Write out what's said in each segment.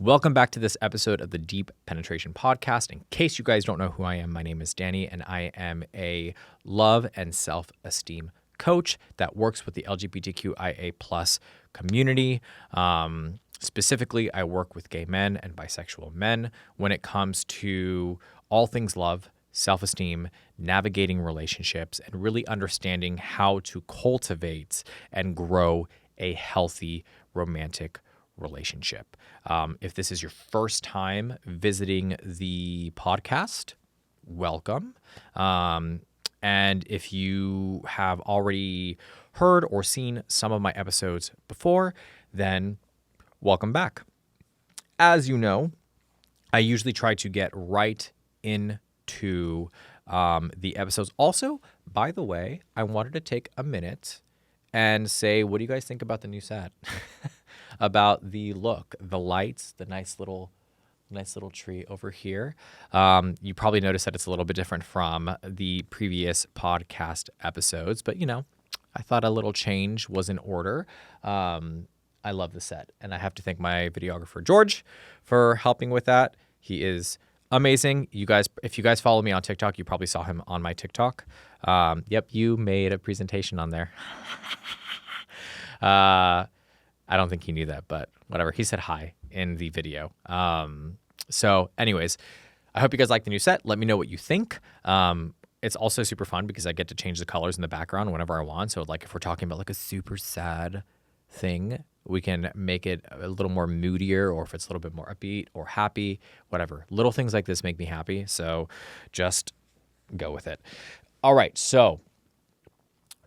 Welcome back to this episode of the Deep Penetration Podcast. In case you guys don't know who I am, my name is Danny, and I am a love and self-esteem coach that works with the LGBTQIA plus community. Specifically, I work with gay men and bisexual men when it comes to all things love, self-esteem, navigating relationships, and really understanding how to cultivate and grow a healthy romantic relationship. If this is your first time visiting the podcast, welcome. And if you have already heard or seen some of my episodes before, then welcome back. As you know, I usually try to get right into the episodes. Also, by the way, I wanted to take a minute and say, what do you guys think about the new set? About the look, the lights, the nice little tree over here. You probably noticed that it's a little bit different from the previous podcast episodes, but I thought a little change was in order. I love the set, and I have to thank my videographer George for helping with that. He is amazing. You guys, if you guys follow me on TikTok, you probably saw him on my TikTok. Yep, you made a presentation on there. I don't think he knew that, but whatever. He said hi in the video. So anyways, I hope you guys like the new set. Let me know what you think. It's also super fun because I get to change the colors in the background whenever I want. So like if we're talking about like a super sad thing, we can make it a little more moodier, or if it's a little bit more upbeat or happy, whatever. Little things like this make me happy. So just go with it. All right. So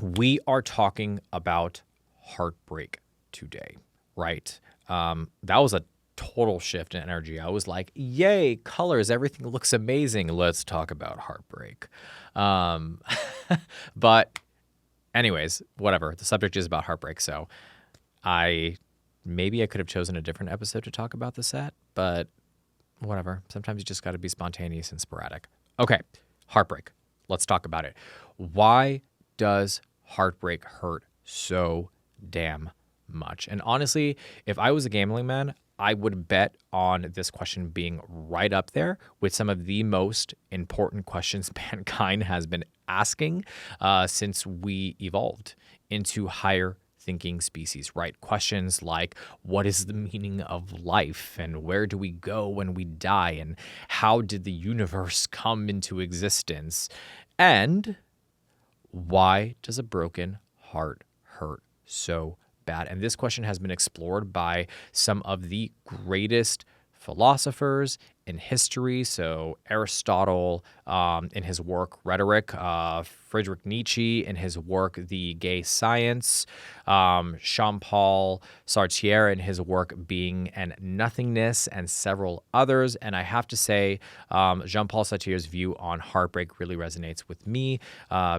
we are talking about heartbreak today, right? That was a total shift in energy. I was like, yay, colors, everything looks amazing. Let's talk about heartbreak. But anyways, whatever. The subject is about heartbreak. So maybe I could have chosen a different episode to talk about the set, but whatever. Sometimes you just got to be spontaneous and sporadic. Okay, heartbreak. Let's talk about it. Why does heartbreak hurt so damn much? And honestly, if I was a gambling man, I would bet on this question being right up there with some of the most important questions mankind has been asking since we evolved into higher thinking species, right? Questions like, what is the meaning of life, and where do we go when we die, and how did the universe come into existence, and why does a broken heart hurt so bad? And this question has been explored by some of the greatest philosophers in history. So Aristotle in his work Rhetoric, Friedrich Nietzsche in his work The Gay Science, Jean-Paul Sartre in his work Being and Nothingness, and several others. And I have to say, Jean-Paul Sartre's view on heartbreak really resonates with me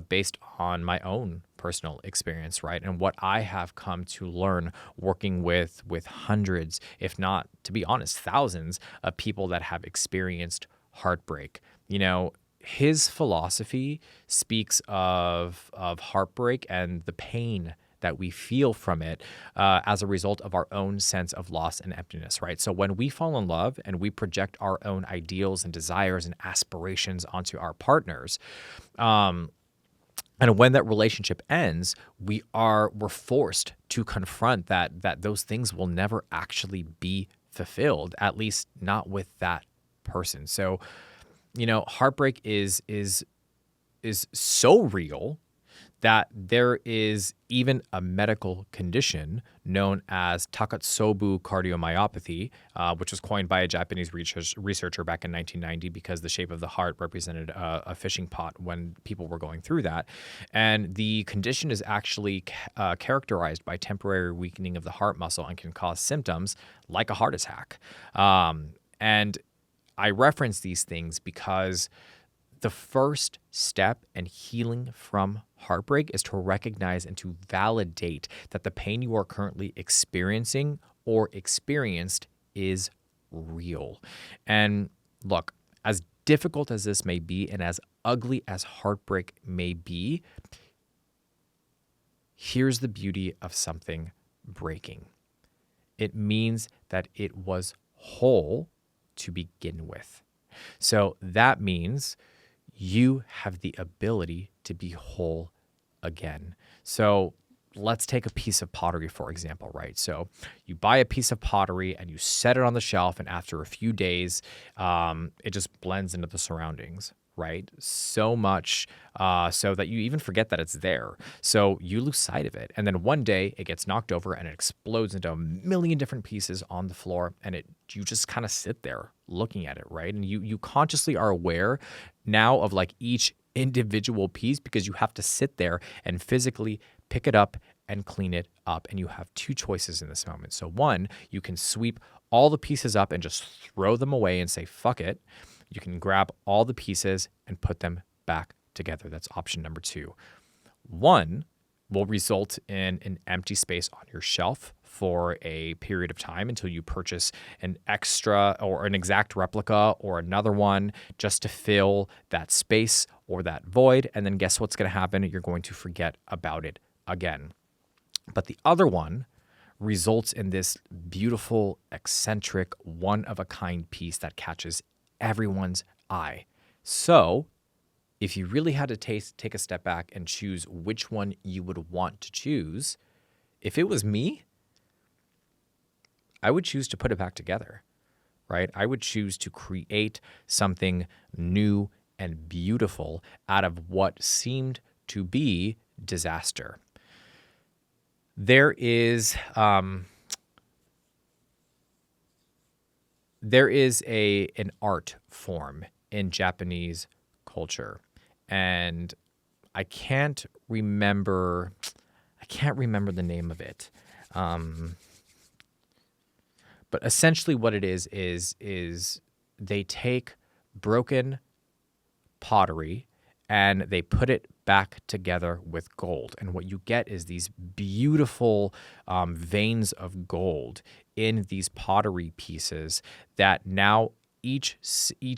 based on my own personal experience, right? And what I have come to learn working with hundreds, if not, to be honest, thousands of people that have experienced heartbreak. His philosophy speaks of heartbreak and the pain that we feel from it as a result of our own sense of loss and emptiness, right? So when we fall in love and we project our own ideals and desires and aspirations onto our partners, and when that relationship ends, we're forced to confront that those things will never actually be fulfilled, at least not with that person. So, heartbreak is so real that there is even a medical condition known as Takotsubo cardiomyopathy, which was coined by a Japanese researcher back in 1990 because the shape of the heart represented a fishing pot when people were going through that. And the condition is actually characterized by temporary weakening of the heart muscle and can cause symptoms like a heart attack. And I reference these things because the first step in healing from heartbreak is to recognize and to validate that the pain you are currently experiencing or experienced is real. And look, as difficult as this may be and as ugly as heartbreak may be, here's the beauty of something breaking. It means that it was whole to begin with. So that means you have the ability to be whole again. So let's take a piece of pottery, for example, right? So you buy a piece of pottery and you set it on the shelf, and after a few days, it just blends into the surroundings, right? So much so that you even forget that it's there. So you lose sight of it. And then one day it gets knocked over and it explodes into a million different pieces on the floor, and you just kind of sit there looking at it, right? And you consciously are aware now of like each individual piece, because you have to sit there and physically pick it up and clean it up. And you have two choices in this moment. So one, you can sweep all the pieces up and just throw them away and say, fuck it. You can grab all the pieces and put them back together. That's option number two. One will result in an empty space on your shelf for a period of time until you purchase an extra or an exact replica or another one just to fill that space or that void. And then guess what's going to happen? You're going to forget about it again. But the other one results in this beautiful, eccentric, one-of-a-kind piece that catches everyone's eye. So if you really had to take a step back and choose which one you would want to choose, if it was me, I would choose to put it back together, right? I would choose to create something new and beautiful out of what seemed to be disaster. There is an art form in Japanese culture, and I can't remember the name of it. But essentially what it is they take broken pottery and they put it back together with gold. And what you get is these beautiful veins of gold in these pottery pieces that now each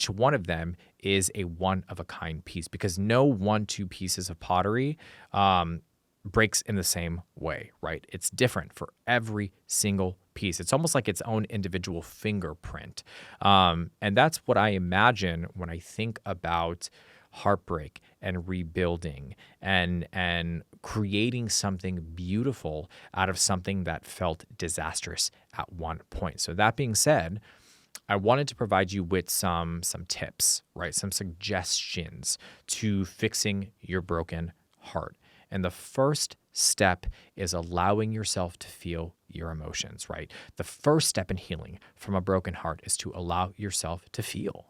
one of them is a one-of-a-kind piece, because no two pieces of pottery breaks in the same way, right? It's different for every single piece. It's almost like its own individual fingerprint. And that's what I imagine when I think about heartbreak and rebuilding and creating something beautiful out of something that felt disastrous at one point. So that being said, I wanted to provide you with some tips, right? Some suggestions to fixing your broken heart. And the first step is allowing yourself to feel your emotions, right? The first step in healing from a broken heart is to allow yourself to feel.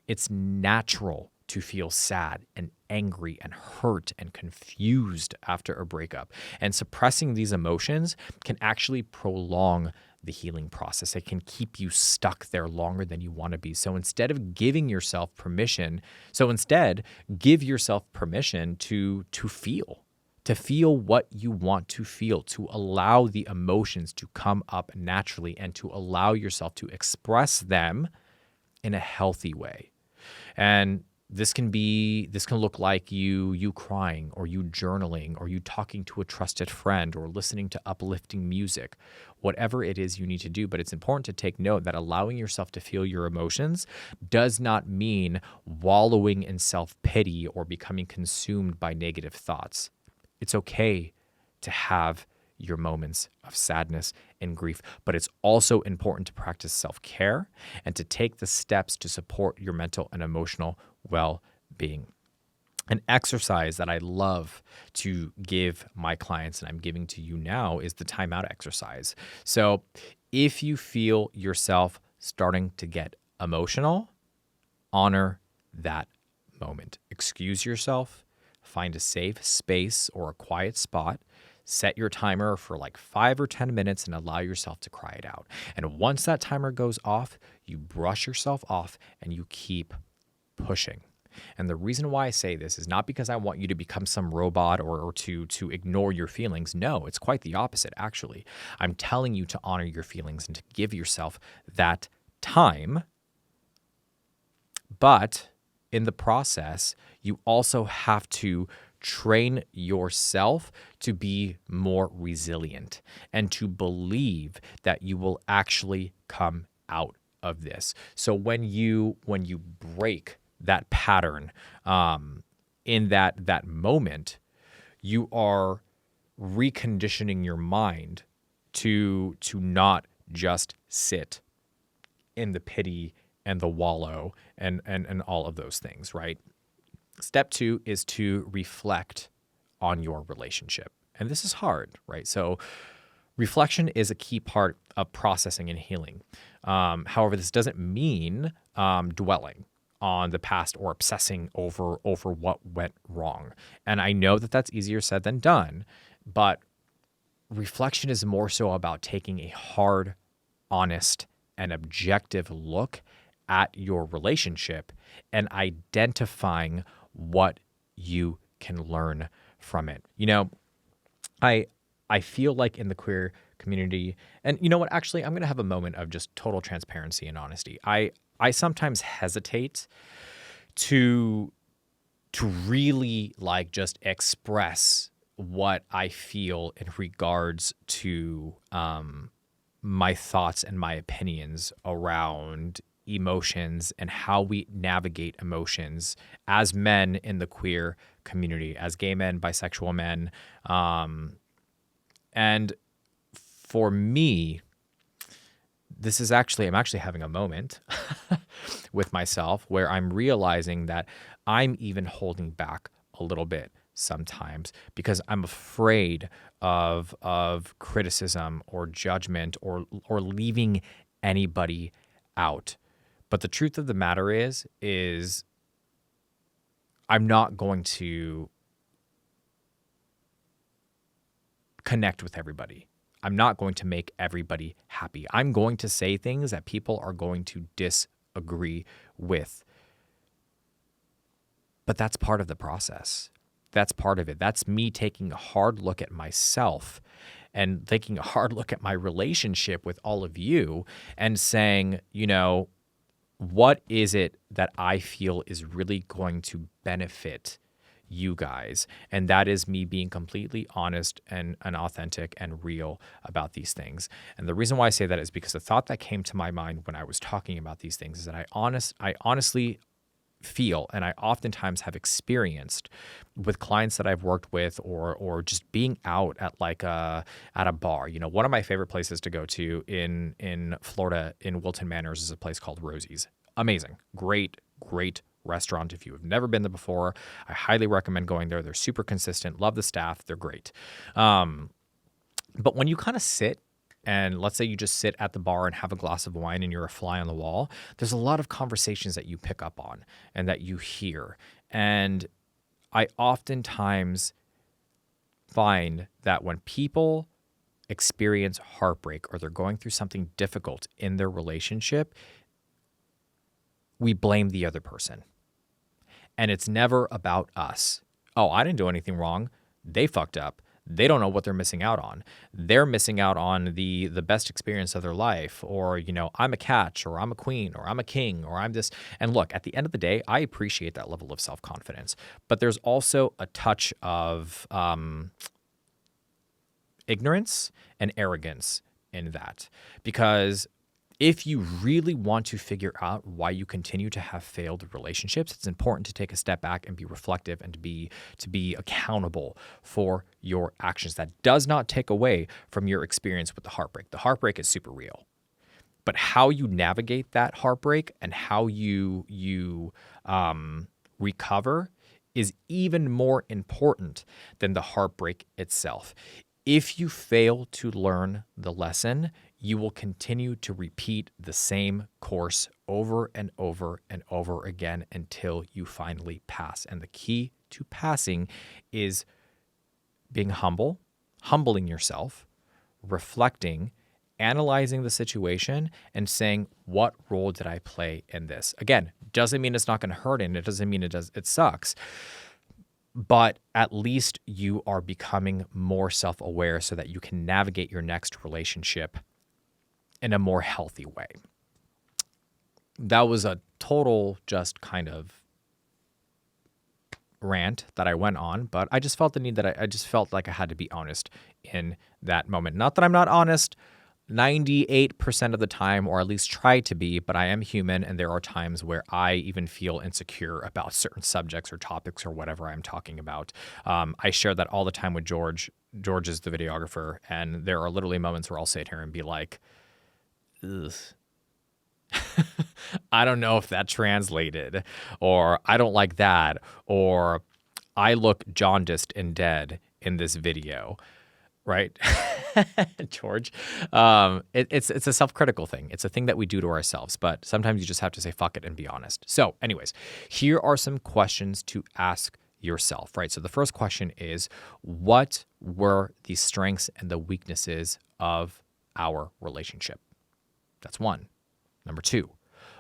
It's natural to feel sad and angry and hurt and confused after a breakup. And suppressing these emotions can actually prolong the healing process. It can keep you stuck there longer than you want to be. So instead, give yourself permission to feel what you want to feel, to allow the emotions to come up naturally and to allow yourself to express them in a healthy way. And this can look like you crying, or you journaling, or you talking to a trusted friend, or listening to uplifting music, whatever it is you need to do. But it's important to take note that allowing yourself to feel your emotions does not mean wallowing in self-pity or becoming consumed by negative thoughts. It's okay to have your moments of sadness and grief, but it's also important to practice self-care and to take the steps to support your mental and emotional well-being. An exercise that I love to give my clients, and I'm giving to you now, is the timeout exercise. So if you feel yourself starting to get emotional, honor that moment. Excuse yourself, find a safe space or a quiet spot. Set your timer for like 5 or 10 minutes and allow yourself to cry it out. And once that timer goes off, you brush yourself off and you keep pushing. And the reason why I say this is not because I want you to become some robot or to ignore your feelings. No, it's quite the opposite, actually. I'm telling you to honor your feelings and to give yourself that time. But in the process, you also have to train yourself to be more resilient and to believe that you will actually come out of this. So when you break that pattern in that moment, you are reconditioning your mind to not just sit in the pity and the wallow and all of those things, right? Step 2 is to reflect on your relationship. And this is hard, right? So reflection is a key part of processing and healing. However, this doesn't mean dwelling on the past or obsessing over what went wrong. And I know that that's easier said than done, but reflection is more so about taking a hard, honest, and objective look at your relationship and identifying what you can learn from it. You know, I feel like in the queer community, and you know what, actually, I'm going to have a moment of just total transparency and honesty. I sometimes hesitate to really like just express what I feel in regards to my thoughts and my opinions around emotions and how we navigate emotions as men in the queer community, as gay men, bisexual men. And for me, I'm actually having a moment with myself where I'm realizing that I'm even holding back a little bit sometimes because I'm afraid of criticism or judgment or leaving anybody out. But the truth of the matter is I'm not going to connect with everybody. I'm not going to make everybody happy. I'm going to say things that people are going to disagree with. But that's part of the process. That's part of it. That's me taking a hard look at myself and taking a hard look at my relationship with all of you and saying, you know, what is it that I feel is really going to benefit you guys? And that is me being completely honest and authentic and real about these things. And the reason why I say that is because the thought that came to my mind when I was talking about these things is that I honestly feel, and I oftentimes have experienced with clients that I've worked with or just being out at at a bar. You know, one of my favorite places to go to in Florida in Wilton Manors is a place called Rosie's. Amazing. Great restaurant. If you have never been there before, I highly recommend going there. They're super consistent. Love the staff. They're great. But when you kind of sit and let's say you just sit at the bar and have a glass of wine and you're a fly on the wall, there's a lot of conversations that you pick up on and that you hear. And I oftentimes find that when people experience heartbreak or they're going through something difficult in their relationship, we blame the other person. And it's never about us. Oh, I didn't do anything wrong. They fucked up. They don't know what they're missing out on. They're missing out on the best experience of their life, or, you know, I'm a catch, or I'm a queen, or I'm a king, or I'm this. And look, at the end of the day, I appreciate that level of self-confidence. But there's also a touch of ignorance and arrogance in that. Because if you really want to figure out why you continue to have failed relationships, it's important to take a step back and be reflective and to be accountable for your actions. That does not take away from your experience with the heartbreak. The heartbreak is super real. But how you navigate that heartbreak and how you recover is even more important than the heartbreak itself. If you fail to learn the lesson, you will continue to repeat the same course over and over and over again until you finally pass. And the key to passing is being humble, humbling yourself, reflecting, analyzing the situation, and saying, what role did I play in this? Again, doesn't mean it's not going to hurt, and it doesn't mean it sucks. But at least you are becoming more self-aware so that you can navigate your next relationship in a more healthy way. That was a total just kind of rant that I went on, but I just felt the need that I just felt like I had to be honest in that moment. Not that I'm not honest 98% of the time, or at least try to be, but I am human, and there are times where I even feel insecure about certain subjects or topics or whatever I'm talking about. I share that all the time with George. George is the videographer, and there are literally moments where I'll sit here and be like, ugh. I don't know if that translated, or I don't like that, or I look jaundiced and dead in this video, right? George. It's a self-critical thing. It's a thing that we do to ourselves, but sometimes you just have to say fuck it and be honest. So anyways, here are some questions to ask yourself, right? So the first question is, what were the strengths and the weaknesses of our relationship? That's one. Number two,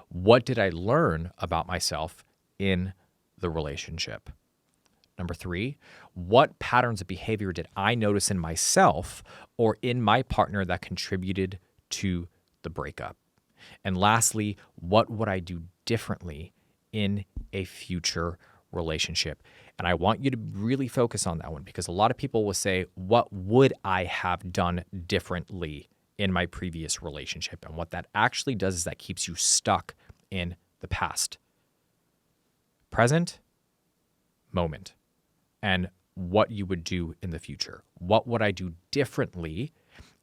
what did I learn about myself in the relationship? Number three, what patterns of behavior did I notice in myself or in my partner that contributed to the breakup? And lastly, what would I do differently in a future relationship? And I want you to really focus on that one, because a lot of people will say, what would I have done differently in my previous relationship? And what that actually does is that keeps you stuck in the past, present, moment, and what you would do in the future. What would I do differently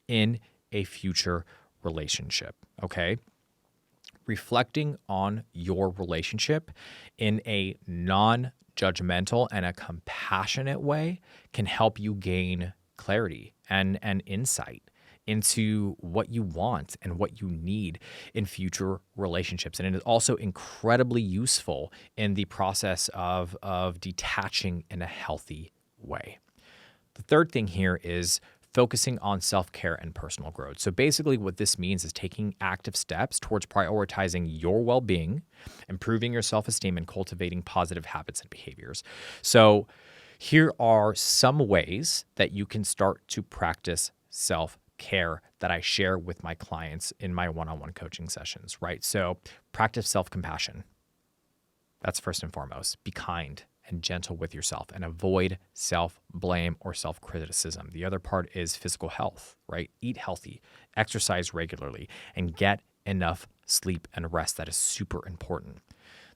in a future relationship? Okay. Reflecting on your relationship in a non-judgmental and a compassionate way can help you gain clarity and insight into what you want and what you need in future relationships. And it is also incredibly useful in the process of detaching in a healthy way. The third thing here is focusing on self-care and personal growth. So basically what this means is taking active steps towards prioritizing your well-being, improving your self-esteem, and cultivating positive habits and behaviors. So here are some ways that you can start to practice self-care that I share with my clients in my one-on-one coaching sessions, right? So practice self-compassion. That's first and foremost. Be kind and gentle with yourself and avoid self-blame or self-criticism. The other part is physical health, right? Eat healthy, exercise regularly, and get enough sleep and rest. That is super important.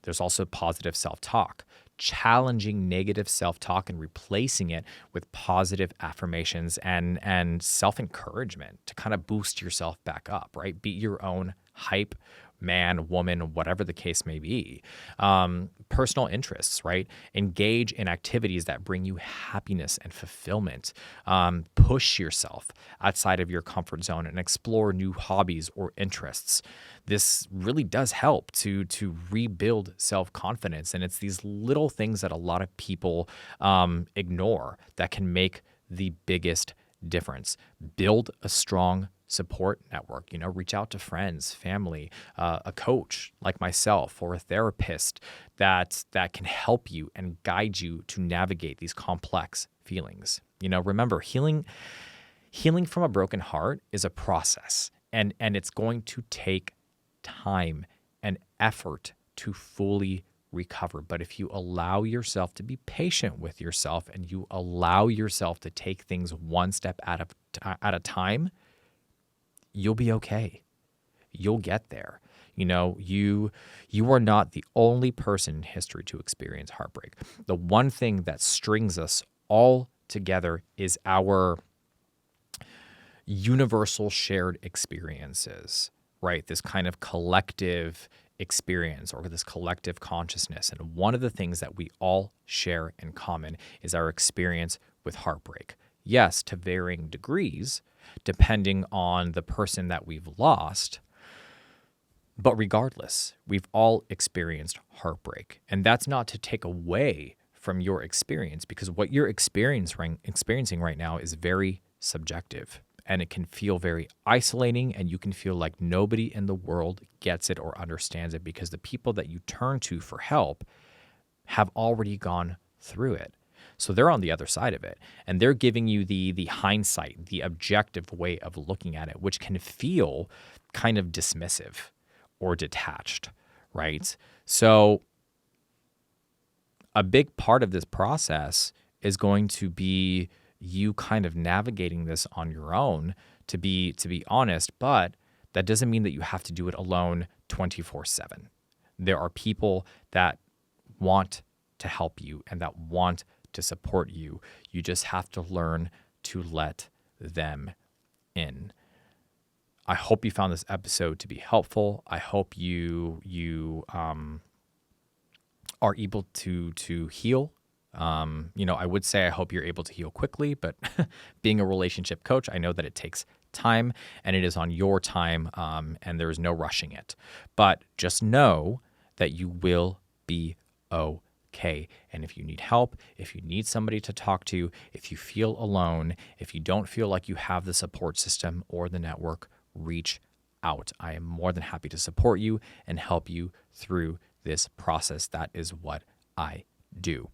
There's also positive self-talk, challenging negative self-talk and replacing it with positive affirmations and self-encouragement to kind of boost yourself back up, right? Be your own hype man, woman, whatever the case may be. Personal interests, right? Engage in activities that bring you happiness and fulfillment. Push yourself outside of your comfort zone and explore new hobbies or interests. This really does help to rebuild self-confidence. And it's these little things that a lot of people ignore that can make the biggest difference. Build a strong support network, reach out to friends, family, a coach like myself, or a therapist that can help you and guide you to navigate these complex feelings. Remember, healing from a broken heart is a process, and it's going to take time and effort to fully recover. But if you allow yourself to be patient with yourself and you allow yourself to take things one step at a time, you'll be okay. You'll get there. You are not the only person in history to experience heartbreak. The one thing that strings us all together is our universal shared experiences, right? This kind of collective experience or this collective consciousness. And one of the things that we all share in common is our experience with heartbreak. Yes, to varying degrees, depending on the person that we've lost. But regardless, we've all experienced heartbreak. And that's not to take away from your experience, because what you're experiencing right now is very subjective. And it can feel very isolating, and you can feel like nobody in the world gets it or understands it, because the people that you turn to for help have already gone through it. So they're on the other side of it, and they're giving you the hindsight, the objective way of looking at it, which can feel kind of dismissive or detached, right? So a big part of this process is going to be you kind of navigating this on your own to be honest, but that doesn't mean that you have to do it alone 24/7. There are people that want to help you and that want to support you. You just have to learn to let them in. I hope you found this episode to be helpful. I hope you are able to heal. I would say I hope you're able to heal quickly, but being a relationship coach, I know that it takes time and it is on your time, and there is no rushing it. But just know that you will be okay. And if you need help, if you need somebody to talk to, if you feel alone, if you don't feel like you have the support system or the network, reach out. I am more than happy to support you and help you through this process. That is what I do.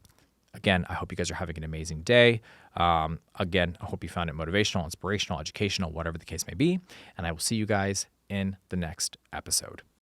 Again, I hope you guys are having an amazing day. Again, I hope you found it motivational, inspirational, educational, whatever the case may be. And I will see you guys in the next episode.